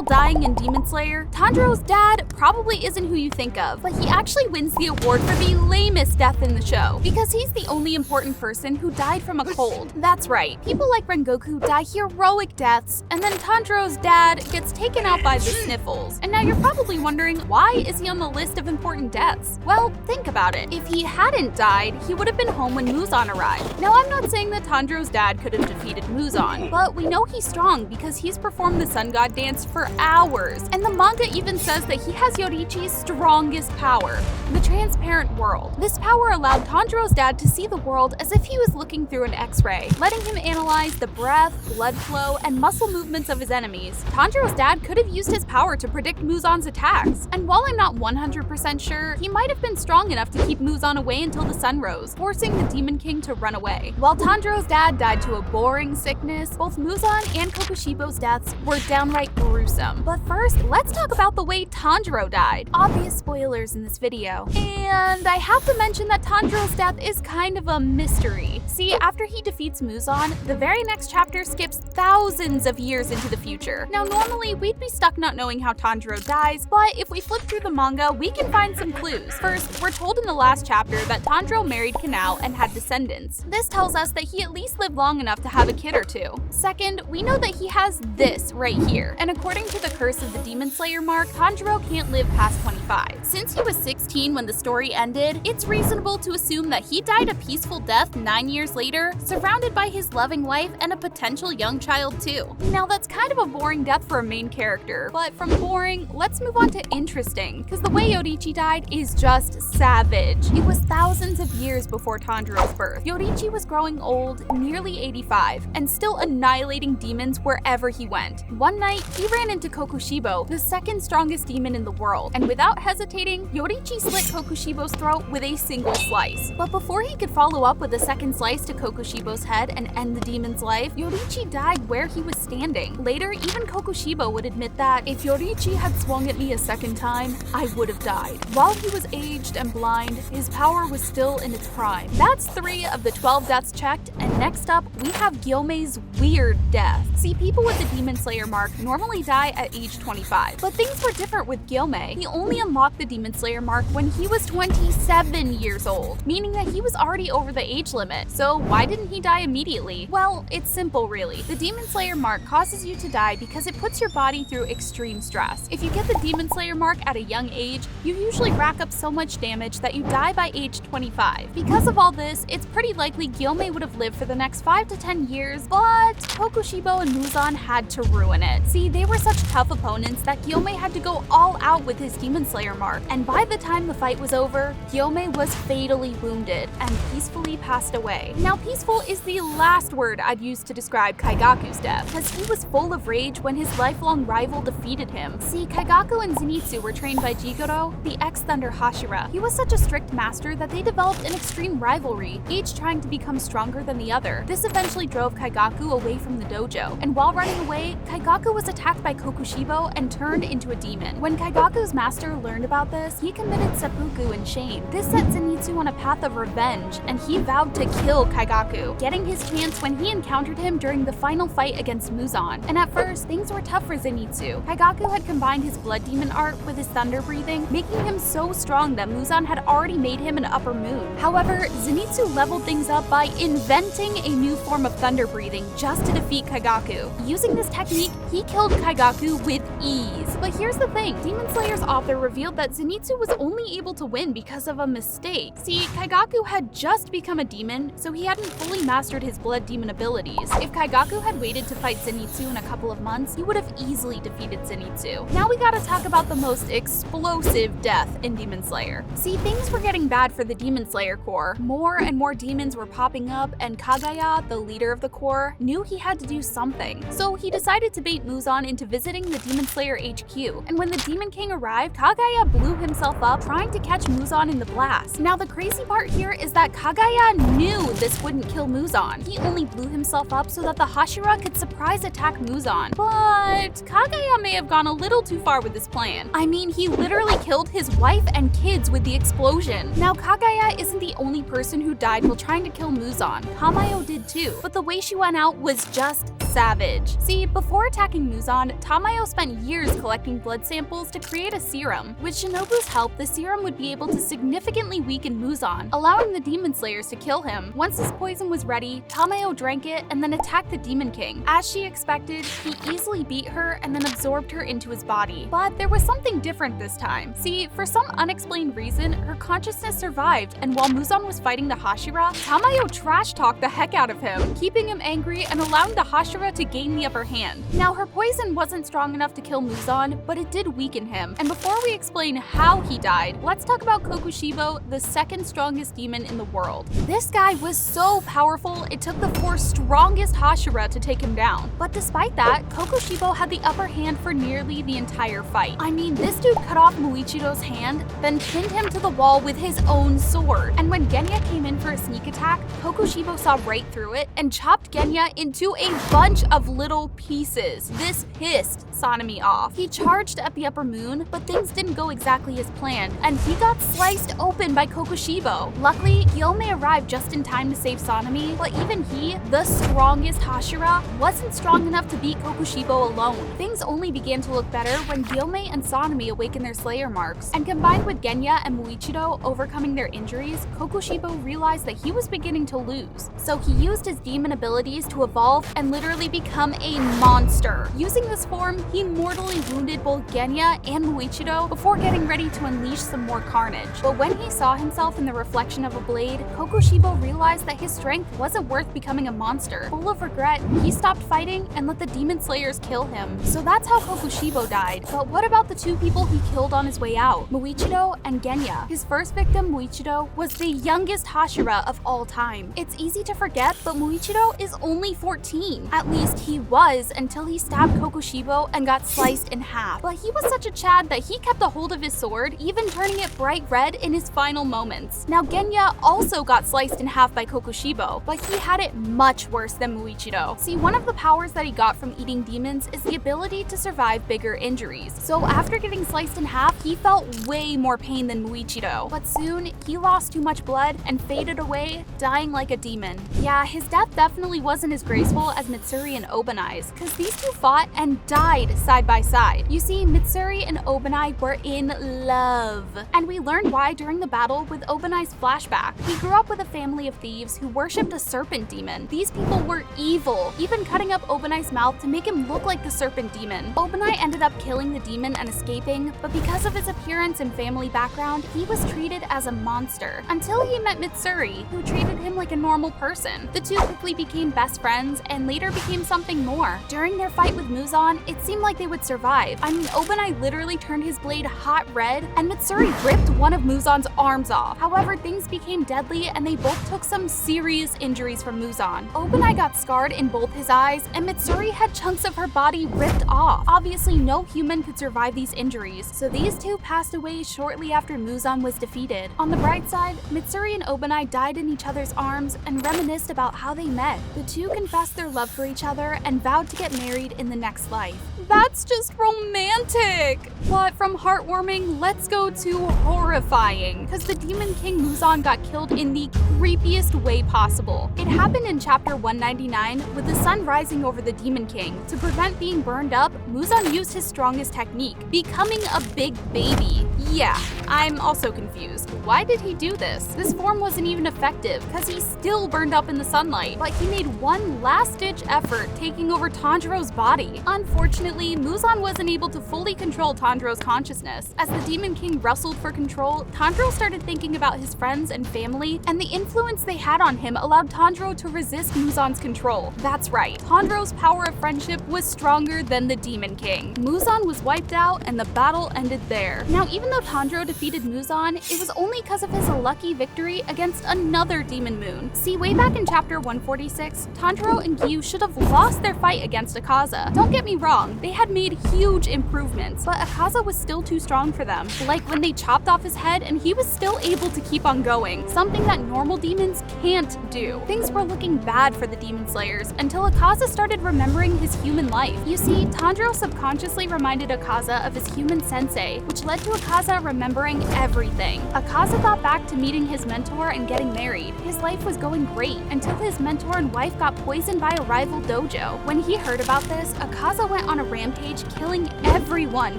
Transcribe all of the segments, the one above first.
people dying in Demon Slayer, Tanjiro's dad probably isn't who you think of, but he actually wins the award for the lamest death in the show, because he's the only important person who died from a cold. That's right, people like Rengoku die heroic deaths, and then Tanjiro's dad gets taken out by the sniffles. And now you're probably wondering, why is he on the list of important deaths? Well, think about it. If he hadn't died, he would have been home when Muzan arrived. Now, I'm not saying that Tanjiro's dad could have defeated Muzan, but we know he's strong because he's performed the Sun God dance for hours, and the manga even says that he has Yoriichi's strongest power, the transparent world. This power allowed Tanjiro's dad to see the world as if he was looking through an X-ray, letting him analyze the breath, blood flow, and muscle movements of his enemies. Tanjiro's dad could have used his power to predict Muzan's attacks, and while I'm not 100% sure, he might have been strong enough to keep Muzan away until the sun rose, forcing the Demon King to run away. While Tanjiro's dad died to a boring sickness, both Muzan and Kokushibo's deaths were downright gruesome. But first, let's talk about the way Tanjiro died. Obvious spoilers in this video. And I have to mention that Tanjiro's death is kind of a mystery. See, after he defeats Muzan, the very next chapter skips thousands of years into the future. Now, normally we'd be stuck not knowing how Tanjiro dies, but if we flip through the manga, we can find some clues. First, we're told in the last chapter that Tanjiro married Kanao and had descendants. This tells us that he at least lived long enough to have a kid or two. Second, we know that he has this right here, and according to the Curse of the Demon Slayer mark, Tanjiro can't live past 25. Since he was 16 when the story ended, it's reasonable to assume that he died a peaceful death 9 years later, surrounded by his loving wife and a potential young child too. Now that's kind of a boring death for a main character, but from boring, let's move on to interesting, because the way Yoriichi died is just savage. It was thousands of years before Tanjiro's birth. Yoriichi was growing old, nearly 85, and still annihilating demons wherever he went. One night, he ran into Kokushibo, the second strongest demon in the world, and without hesitating, Yoriichi slit Kokushibo's throat with a single slice. But before he could follow up with a second slice to Kokushibo's head and end the demon's life, Yoriichi died where he was standing. Later, even Kokushibo would admit that, if Yoriichi had swung at me a second time, I would have died. While he was aged and blind, his power was still in its prime. That's 3 of the 12 deaths checked, and next up, we have Gyome's weird death. See, people with the Demon Slayer mark normally die at age 25, but things were different with Gyome. He only unlocked the Demon Slayer mark when he was 27 years old, meaning that he was already over the age limit. So why didn't he die immediately? Well, it's simple really. The Demon Slayer mark causes you to die because it puts your body through extreme stress. If you get the Demon Slayer mark at a young age, you usually rack up so much damage that you die by age 25. Because of all this, it's pretty likely Gyome would have lived for the next 5 to 10 years, but Kokushibo and Muzan had to ruin it. See, they were such tough opponents that Gyome had to go all out with his Demon Slayer mark, and by the time the fight was over, Gyome was fatally wounded and peacefully passed away. Now, peaceful is the last word I'd use to describe Kaigaku's death, because he was full of rage when his lifelong rival defeated him. See, Kaigaku and Zenitsu were trained by Jigoro, the ex-Thunder Hashira. He was such a strict master that they developed an extreme rivalry, each trying to become stronger than the other. This eventually drove Kaigaku away from the dojo, and while running away, Kaigaku was attacked by Kokushibo and turned into a demon. When Kaigaku's master learned about this, he committed seppuku in shame. This set Zenitsu on a path of revenge, and he vowed to kill Kaigaku, getting his chance when he encountered him during the final fight against Muzan. And at first, things were tough for Zenitsu. Kaigaku had combined his blood demon art with his thunder breathing, making him so strong that Muzan had already made him an upper moon. However, Zenitsu leveled things up by inventing a new form of thunder breathing just to defeat Kaigaku. Using this technique, he killed Kaigaku with ease. But here's the thing, Demon Slayer's author revealed that Zenitsu was only able to win because of a mistake. See, Kaigaku had just become a demon, so he hadn't fully mastered his blood demon abilities. If Kaigaku had waited to fight Zenitsu in a couple of months, he would have easily defeated Zenitsu. Now we gotta talk about the most explosive death in Demon Slayer. See, things were getting bad for the Demon Slayer Corps. More and more demons were popping up, and Kagaya, the leader of the Corps, knew he had to do something. So he decided to bait Muzan into visiting the Demon Slayer HQ, and when the Demon King arrived, Kagaya blew himself up trying to catch Muzan in the blast. Now the crazy part here is that Kagaya knew this wouldn't kill Muzan. He only blew himself up so that the Hashira could surprise attack Muzan. But Kagaya may have gone a little too far with this plan. I mean, he literally killed his wife and kids with the explosion. Now Kagaya isn't the only person who died while trying to kill Muzan. Tamayo did too, but the way she went out was just savage. See, before attacking Muzan, Tamayo spent years collecting blood samples to create a serum. With Shinobu's help, the serum would be able to significantly weaken Muzan, allowing the demon slayers to kill him. Once his poison was ready, Tamayo drank it and then attacked the Demon King. As she expected, he easily beat her and then absorbed her into his body. But there was something different this time. See, for some unexplained reason, her consciousness survived, and while Muzan was fighting the Hashira, Tamayo trash-talked the heck out of him, keeping him angry and allowing the Hashira to gain the upper hand. Now, her poison wasn't strong enough to kill Muzan, but it did weaken him. And before we explain how he died, let's talk about Kokushibo, the second strongest demon in the world. This guy was so powerful, it took the 4 strongest Hashira to take him down. But despite that, Kokushibo had the upper hand for nearly the entire fight. I mean, this dude cut off Muichido's hand, then pinned him to the wall with his own sword. And when Genya came in for a sneak attack, Kokushibo saw right through it and chopped Genya into a bunch of little pieces. This pissed Sanemi off. He charged at the upper moon, but things didn't go exactly as planned, and he got sliced open by Kokushibo. Luckily, Gyomei arrived just in time to save Sanemi, but even he, the strongest Hashira, wasn't strong enough to beat Kokushibo alone. Things only began to look better when Gyomei and Sanemi awakened their Slayer marks, and combined with Genya and Muichido overcoming their injuries, Kokushibo realized that he was beginning to lose. So he used his demon abilities to evolve and literally become a monster. Using this form, he mortally wounded both Genya and Muichido before getting ready to unleash some more carnage. But when he saw himself in the reflection of a blade, Kokushibo realized that his strength wasn't worth becoming a monster. Full of regret, he stopped fighting and let the demon slayers kill him. So that's how Kokushibo died. But what about the 2 people he killed on his way out? Muichido and Genya. His first victim, Muichido, was the youngest Hashira of all time. It's easy to forget, but Muichido is only 14. At least he was until he stabbed Kokushibo and got sliced in half. But he was such a Chad that he kept a hold of his sword, even turning it bright red in his final moments. Now Genya also got sliced in half by Kokushibo, but he had it much worse than Muichido. See, one of the powers that he got from eating demons is the ability to survive bigger injuries. So after getting sliced in half, he felt way more pain than Muichido. But soon, he lost too much blood and faded away, dying like a demon. Yeah, his death definitely wasn't as graceful as Mitsuri and Obanai's, because these two fought and died side by side. You see, Mitsuri and Obanai were in love. And we learned why during the battle with Obanai's flashback. He grew up with a family of thieves who worshipped a serpent demon. These people were evil, even cutting up Obanai's mouth to make him look like the serpent demon. Obanai ended up killing the demon and escaping, but because of his appearance and family background, he was treated as a monster. Until he met Mitsuri, who treated him like a normal person. The two quickly became best friends and later became something more. During their fight with Muzan, it seemed like they would survive. I mean, Obanai literally turned his blade hot red, and Mitsuri ripped one of Muzan's arms off. However, things became deadly and they both took some serious injuries from Muzan. Obanai got scarred in both his eyes, and Mitsuri had chunks of her body ripped off. Obviously, no human could survive these injuries, so these two passed away shortly after Muzan was defeated. On the bright side, Mitsuri and Obanai died in each other's arms and reminisced about how they met. The two confessed their love for each other and vowed to get married in the next life. That's just romantic! But from heartwarming, let's go to horrifying, because the Demon King Muzan got killed in the creepiest way possible. It happened in chapter 199 with the sun rising over the Demon King. To prevent being burned up, Muzan used his strongest technique, becoming a big baby. Yeah, I'm also confused. Why did he do this? This form wasn't even effective, because he still burned up in the sunlight, but he made one last-ditch effort taking over Tanjiro's body. Unfortunately, Muzan wasn't able to fully control Tanjiro's consciousness. As the Demon King wrestled for control, Tanjiro started thinking about his friends and family, and the influence they had on him allowed Tanjiro to resist Muzan's control. That's right, Tanjiro's power of friendship was stronger than the Demon King. Muzan was wiped out, and the battle ended there. Now, even though Tanjiro defeated Muzan, it was only because of his lucky victory against another Demon Moon. See, way back in chapter 146, Tanjiro and Gyu should have lost their fight against Akaza. Don't get me wrong, they They had made huge improvements, but Akaza was still too strong for them. Like when they chopped off his head and he was still able to keep on going, something that normal demons can't do. Things were looking bad for the demon slayers until Akaza started remembering his human life. You see, Tanjiro subconsciously reminded Akaza of his human sensei, which led to Akaza remembering everything. Akaza thought back to meeting his mentor and getting married. His life was going great until his mentor and wife got poisoned by a rival dojo. When he heard about this, Akaza went on a rampage, killing everyone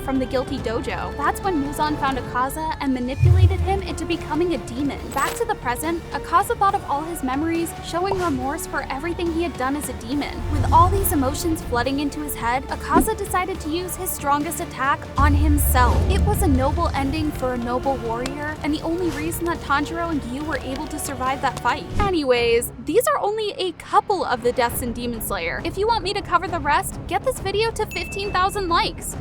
from the guilty dojo. That's when Muzan found Akaza and manipulated him into becoming a demon. Back to the present, Akaza thought of all his memories, showing remorse for everything he had done as a demon. With all these emotions flooding into his head, Akaza decided to use his strongest attack on himself. It was a noble ending for a noble warrior, and the only reason that Tanjiro and Gyu were able to survive that fight. Anyways, these are only a couple of the deaths in Demon Slayer. If you want me to cover the rest, get this video to 15,000 likes.